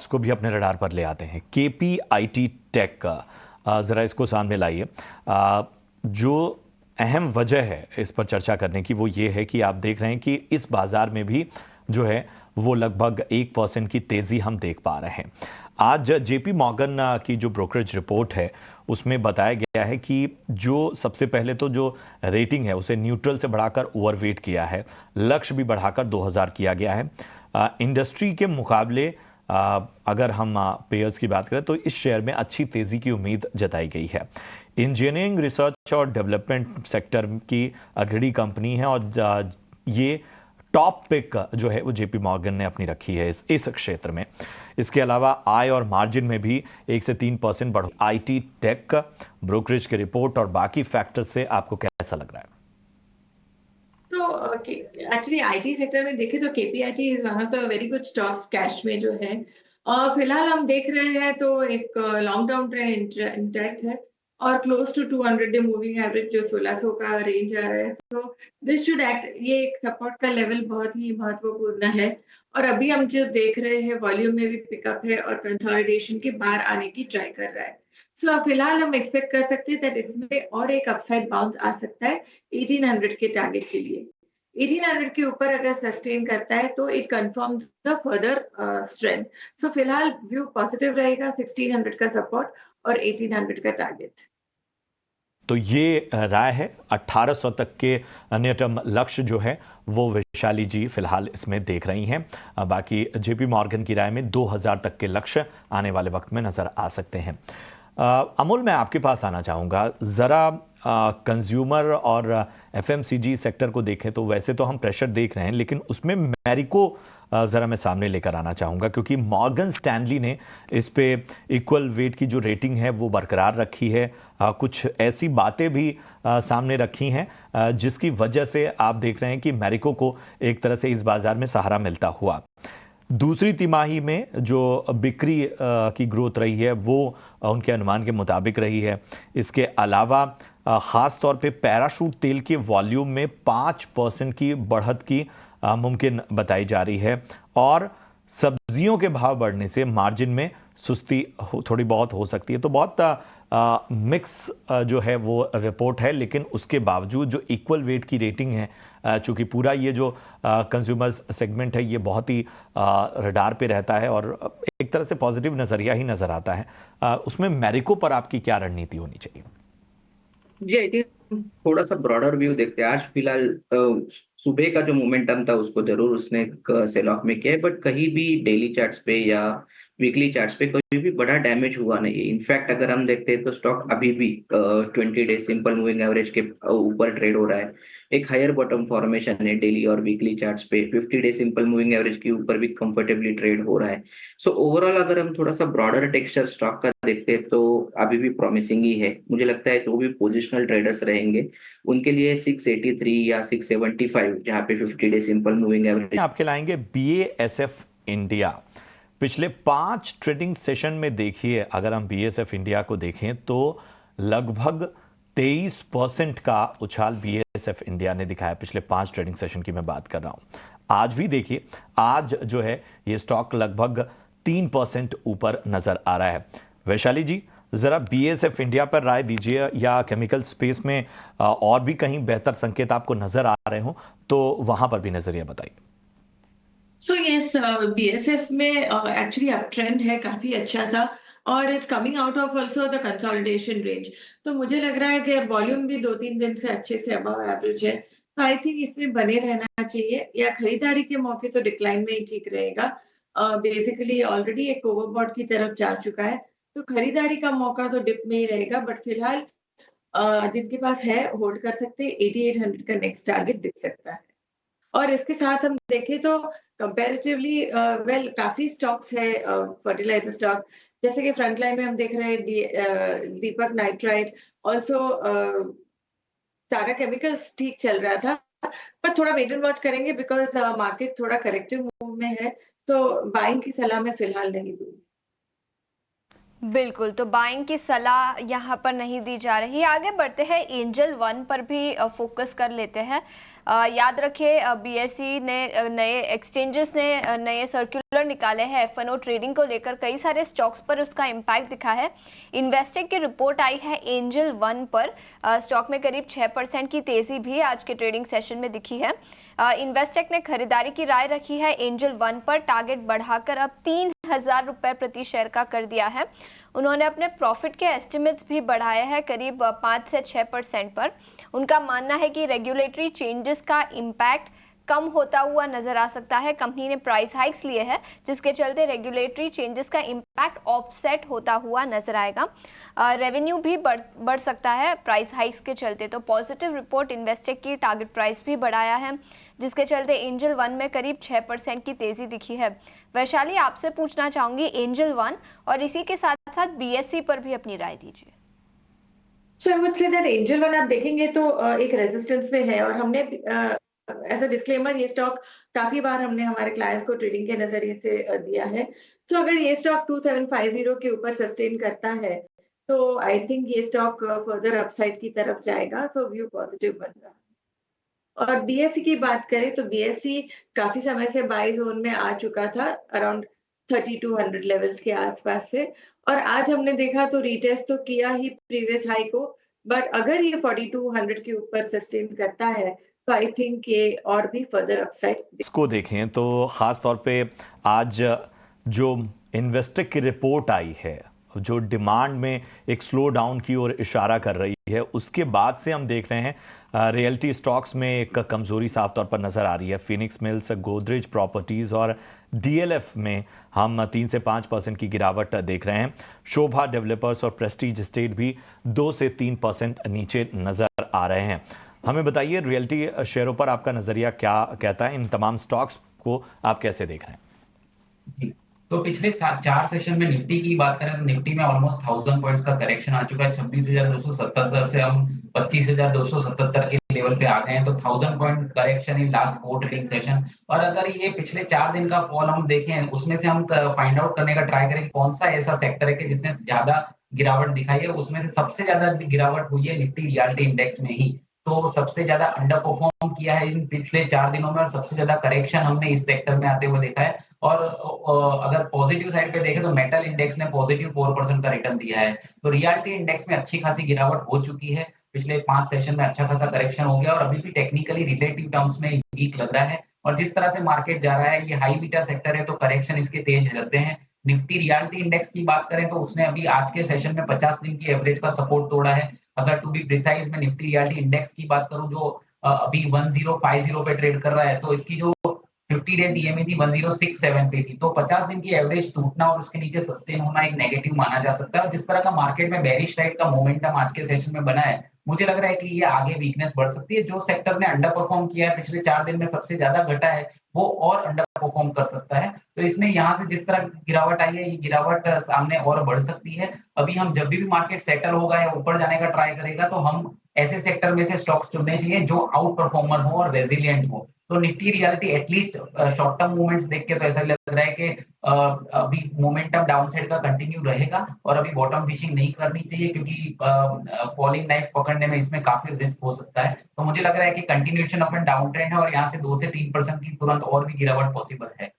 को भी अपने रडार पर ले आते हैं। केपीआईटी टेक का ज़रा इसको सामने लाइए। जो अहम वजह है इस पर चर्चा करने की वो ये है कि आप देख रहे हैं कि इस बाज़ार में भी जो है वो लगभग 1% की तेज़ी हम देख पा रहे हैं। आज जेपी मॉर्गन की जो ब्रोकरेज रिपोर्ट है उसमें बताया गया है कि जो सबसे पहले तो जो रेटिंग है उसे न्यूट्रल से बढ़ाकर ओवरवेट किया है, लक्ष्य भी बढ़ाकर 2000 किया गया है। इंडस्ट्री के मुकाबले अगर हम पेयर्स की बात करें तो इस शेयर में अच्छी तेज़ी की उम्मीद जताई गई है। इंजीनियरिंग रिसर्च और डेवलपमेंट सेक्टर की अग्रणी कंपनी है और ये टॉप पिक जो है वो जेपी मॉर्गन ने अपनी रखी है इस क्षेत्र में। इसके अलावा आय और मार्जिन में भी 1 से 3% बढ़। आईटी टेक ब्रोकरेज की रिपोर्ट और बाकी फैक्टर से आपको कैसा लग रहा है? तो एक्चुअली आईटी सेक्टर में देखें तो KPIT is one of the very good stocks cash में जो है। फिलहाल हम देख रहे हैं तो एक लॉन्ग टर्म ट्रेंड इंटैक्ट है और close to 200 day moving average जो 1600 का रेंज आ रहा है। सो दिस शुड एक्ट, ये एक सपोर्ट का लेवल बहुत ही महत्वपूर्ण है। और अभी हम जो देख रहे हैं वॉल्यूम में भी पिकअप है और कंसोलिडेशन के बाहर आने की ट्राई कर रहा है। सो फिलहाल हम एक्सपेक्ट कर सकते हैं दैट इसमें और एक अपसाइड बाउंस आ सकता है 1800 के टारगेट के लिए। 1800 के ऊपर अगर सस्टेन करता है तो it confirms the further strength. So फिलहाल व्यू पॉजिटिव रहेगा, 1600 का सपोर्ट और 1800 का टारगेट। तो ये राय है। 1800 तक के न्यूनतम लक्ष्य जो है वो वैशाली जी फिलहाल इसमें देख रही हैं। बाकी जेपी मॉर्गन की राय में 2000 तक के लक्ष्य आने वाले वक्त में नजर आ सकते हैं। अमूल, मैं आपके पास आना चाहूँगा। ज़रा कंज्यूमर और एफएमसीजी सेक्टर को देखें तो वैसे तो हम प्रेशर देख रहे हैं, लेकिन उसमें मैरिको ज़रा मैं सामने लेकर आना चाहूँगा, क्योंकि मॉर्गन स्टैनली ने इस पे इक्वल वेट की जो रेटिंग है वो बरकरार रखी है। कुछ ऐसी बातें भी सामने रखी हैं जिसकी वजह से आप देख रहे हैं कि मैरिको को एक तरह से इस बाज़ार में सहारा मिलता हुआ। दूसरी तिमाही में जो बिक्री की ग्रोथ रही है वो उनके अनुमान के मुताबिक रही है। इसके अलावा ख़ास तौर पे पैराशूट तेल के वॉल्यूम में 5% की बढ़त की मुमकिन बताई जा रही है और सब्जियों के भाव बढ़ने से मार्जिन में सुस्ती थोड़ी बहुत हो सकती है। तो बहुत मिक्स जो है वो रिपोर्ट है, लेकिन उसके बावजूद जो इक्वल वेट की रेटिंग है, चूँकि पूरा ये जो कंज्यूमर सेगमेंट है ये बहुत ही रडार पे रहता है और एक तरह से पॉजिटिव नज़रिया ही नज़र आता है। उसमें मैरिको पर आपकी क्या रणनीति होनी चाहिए? जी, आई थिंक थोड़ा सा ब्रॉडर व्यू देखते हैं। आज फिलहाल सुबह का जो मोमेंटम था उसको जरूर उसने सेल ऑफ में किया है, बट कहीं भी डेली चार्ट्स पे या वीकली चार्ट्स पे कोई भी बड़ा डैमेज हुआ नहीं है। इनफैक्ट अगर हम देखते हैं तो स्टॉक अभी भी 20 डे सिंपल मूविंग एवरेज के ऊपर ट्रेड हो रहा है। एक हायर बॉटम फॉर्मेशन है डेली और वीकली चार्ट्स पे। 50 डे सिंपल मूविंग एवरेज के ऊपर भी कंफर्टेबली ट्रेड हो रहा है। सो ओवरऑल अगर हम थोड़ा सा ब्रॉडर टेक्सचर स्टॉक का देखते हैं तो अभी भी प्रॉमिसिंग ही है। मुझे लगता है जो भी पोजिशनल ट्रेडर्स रहेंगे उनके लिए 683 या 675, जहाँ पे 50 डे सिंपल मूविंग एवरेज आपके लाएंगे बीएएसएफ इंडिया। पिछले 5 ट्रेडिंग सेशन में देखिए, अगर हम बीएसएफ इंडिया को देखें तो लगभग 23% का उछाल बीएसएफ इंडिया ने दिखाया। पिछले 5 ट्रेडिंग सेशन की मैं बात कर रहा हूं। आज भी देखिए, आज जो है ये स्टॉक लगभग 3% ऊपर नजर आ रहा है। वैशाली जी, जरा बीएसएफ इंडिया पर राय दीजिए, या केमिकल स्पेस में और भी कहीं बेहतर संकेत आपको नजर आ रहे हो तो वहां पर भी नजरिया बताइए। सो यस, बीएसएफ में एक्चुअली अप ट्रेंड है काफी अच्छा सा और it's coming out of also the consolidation range. तो मुझे लग रहा है कि वॉल्यूम भी 2-3 दिन से अच्छे से अबव एवरेज है। तो आई थिंक इसमें बने रहना चाहिए, या खरीदारी के मौके तो डिक्लाइन में ही ठीक रहेगा। बेसिकली ऑलरेडी एक ओवरबॉट की तरफ जा चुका है, तो खरीदारी का मौका तो डिप में ही रहेगा। बट फिलहाल जिनके पास है होल्ड कर सकते हैं, 8800 का नेक्स्ट टारगेट दिख सकता है। और इसके साथ हम देखें तो कंपैरेटिवली वेल काफ़ी स्टॉक्स है, फर्टिलाइज़र स्टॉक, जैसे कि फ्रंटलाइन में हम देख रहे हैं दीपक नाइट्राइट, ऑल्सो टाटा केमिकल्स ठीक चल रहा था, पर थोड़ा वेट एंड वॉच करेंगे बिकॉज़ मार्केट थोड़ा करेक्टिव मूव में है, तो बाइंग की सलाह मैं फिलहाल नहीं दूँगी। बिल्कुल, तो बाइंग की सलाह यहाँ पर नहीं दी जा रही। आगे बढ़ते हैं, एंजल वन पर भी फोकस कर लेते हैं। याद रखिए बीएसई ने नए एक्सचेंजेस ने नए सर्कुलर निकाले हैं एफएनओ ट्रेडिंग को लेकर, कई सारे स्टॉक्स पर उसका इम्पैक्ट दिखा है। इन्वेस्टेक की रिपोर्ट आई है एंजल वन पर, स्टॉक में करीब 6% की तेजी भी आज के ट्रेडिंग सेशन में दिखी है। इन्वेस्टेक ने खरीदारी की राय रखी है एंजल वन पर, टारगेट बढ़ाकर अब 3,000 रुपए प्रति शेयर का कर दिया है। उन्होंने अपने प्रॉफिट के एस्टिमेट्स भी बढ़ाए हैं करीब 5 से 6% पर। उनका मानना है कि रेगुलेटरी चेंजेस का इम्पैक्ट कम होता हुआ नजर आ सकता है। कंपनी ने प्राइस हाइक्स लिए हैं जिसके चलते रेगुलेटरी चेंजेस का इम्पैक्ट ऑफसेट होता हुआ नजर आएगा। रेवेन्यू भी बढ़ सकता है प्राइस हाइक्स के चलते। तो पॉजिटिव रिपोर्ट इन्वेस्टेक की टारगेट प्राइस भी बढ़ाया है जिसके चलते एंजल वन में करीब 6% की तेजी दिखी है। वैशाली, आपसे पूछना चाहूंगी एंजल वन और इसी के साथ साथ बीएसई पर भी अपनी राय दीजिए। So I would say that angel one आप देखेंगे तो एक रेजिस्टेंस पे है, और हमने एज अ डिस्क्लेमर ये स्टॉक काफी बार हमने हमारे क्लाइंट्स को ट्रेडिंग के नजरिए से दिया है। तो अगर ये स्टॉक 2750 के ऊपर सस्टेन करता है तो आई थिंक ये स्टॉक फर्दर अपसाइड की तरफ जाएगा। सो व्यू पॉजिटिव बन रहा है। और बीएसई की बात करें तो बीएसई काफी समय से बाय जोन में आ चुका था, अराउंड 3200 लेवल्स के आसपास से, और आज हमने देखा तो रीटेस्ट तो किया ही प्रीवियस हाई को, बट अगर ये 4200 के ऊपर सस्टेन करता है तो आई थिंक ये और भी फर्दर अपसाइड। इसको देखें तो ख़ास तौर पे आज जो इन्वेस्टेक की रिपोर्ट आई है जो डिमांड में एक स्लो डाउन की ओर इशारा कर रही है, उसके बाद से हम देख रहे हैं रियल्टी स्टॉक्स में एक कमज़ोरी साफ तौर पर नज़र आ रही है। फिनिक्स मिल्स, गोदरेज प्रॉपर्टीज़ और डीएलएफ में हम 3 से 5% की गिरावट देख रहे हैं। शोभा डेवलपर्स और प्रेस्टीज स्टेट भी 2 से 3% नीचे नज़र आ रहे हैं। हमें बताइए रियल्टी शेयरों पर आपका नज़रिया क्या कहता है, इन तमाम स्टॉक्स को आप कैसे देख रहे हैं? जी, तो पिछले 4 सेशन में निफ्टी की बात करें तो निफ्टी में ऑलमोस्ट 1000 पॉइंट्स का करेक्शन आ चुका है। 26,277 से हम 25,277 के लेवल पे आ गए हैं। तो 1000 point correction in last 4 trading session. और अगर ये पिछले 4 दिन का फॉल हम देखें, उसमें से हम फाइंड आउट करने का ट्राई करें कि कौन सा ऐसा सेक्टर है कि जिसने ज्यादा गिरावट दिखाई है। उसमें से सबसे ज्यादा गिरावट हुई है निफ्टी रियल्टी इंडेक्स में ही। तो सबसे ज्यादा अंडर परफॉर्म किया है इन पिछले 4 दिनों में, और सबसे ज्यादा करेक्शन हमने इस सेक्टर में आते हुए देखा है। और अगर पॉजिटिव साइड पे देखें तो मेटल इंडेक्स ने पॉजिटिव 4% का रिटर्न दिया है। तो रियल्टी इंडेक्स में अच्छी खासी गिरावट हो चुकी है। पिछले 5 सेशन में अच्छा खासा करेक्शन हो गया और अभी भी टेक्निकली रिलेटिव टर्म्स में वीक लग रहा है। और जिस तरह से मार्केट जा रहा है, ये हाई बीटा सेक्टर है तो करेक्शन इसके तेज रहते हैं। निफ्टी रियल्टी इंडेक्स की बात करें तो उसने अभी आज के सेशन में 50 दिन की एवरेज का सपोर्ट तोड़ा है। अगर टू बी प्रिसाइज मैं निफ्टी रियल्टी इंडेक्स की बात करूं जो अभी 1050 पे ट्रेड कर रहा है, तो इसकी जो 50 डेज ईएमए थी 1067 पे थी। तो 50 दिन की एवरेज टूटना और उसके नीचे सस्टेन होना एक नेगेटिव माना जा सकता है। और जिस तरह का मार्केट में बेरिश साइड का मोमेंटम आज के सेशन में बना है, मुझे लग रहा है कि ये आगे वीकनेस बढ़ सकती है। जो सेक्टर ने अंडर परफॉर्म किया है पिछले 4 दिन में सबसे ज्यादा घटा है, वो और अंडर परफॉर्म कर सकता है। तो इसमें यहाँ से जिस तरह गिरावट आई है, ये गिरावट सामने और बढ़ सकती है। अभी हम जब भी मार्केट सेटल होगा या ऊपर जाने का ट्राई करेगा तो हम ऐसे सेक्टर में से स्टॉक्स चुनने चाहिए जो आउट परफॉर्मर हो और रेजिलिएंट हो। तो Nifty realty at least short term movements देख के तो ऐसा लग रहा है कि अभी मोमेंटम डाउनसाइड का कंटिन्यू रहेगा और अभी बॉटम फिशिंग नहीं करनी चाहिए, क्योंकि फॉलिंग नाइफ पकड़ने में इसमें काफी रिस्क हो सकता है। तो मुझे लग रहा है कि continuation of an down trend है और यहाँ से 2 से 3% की तुरंत और भी गिरावट पॉसिबल है।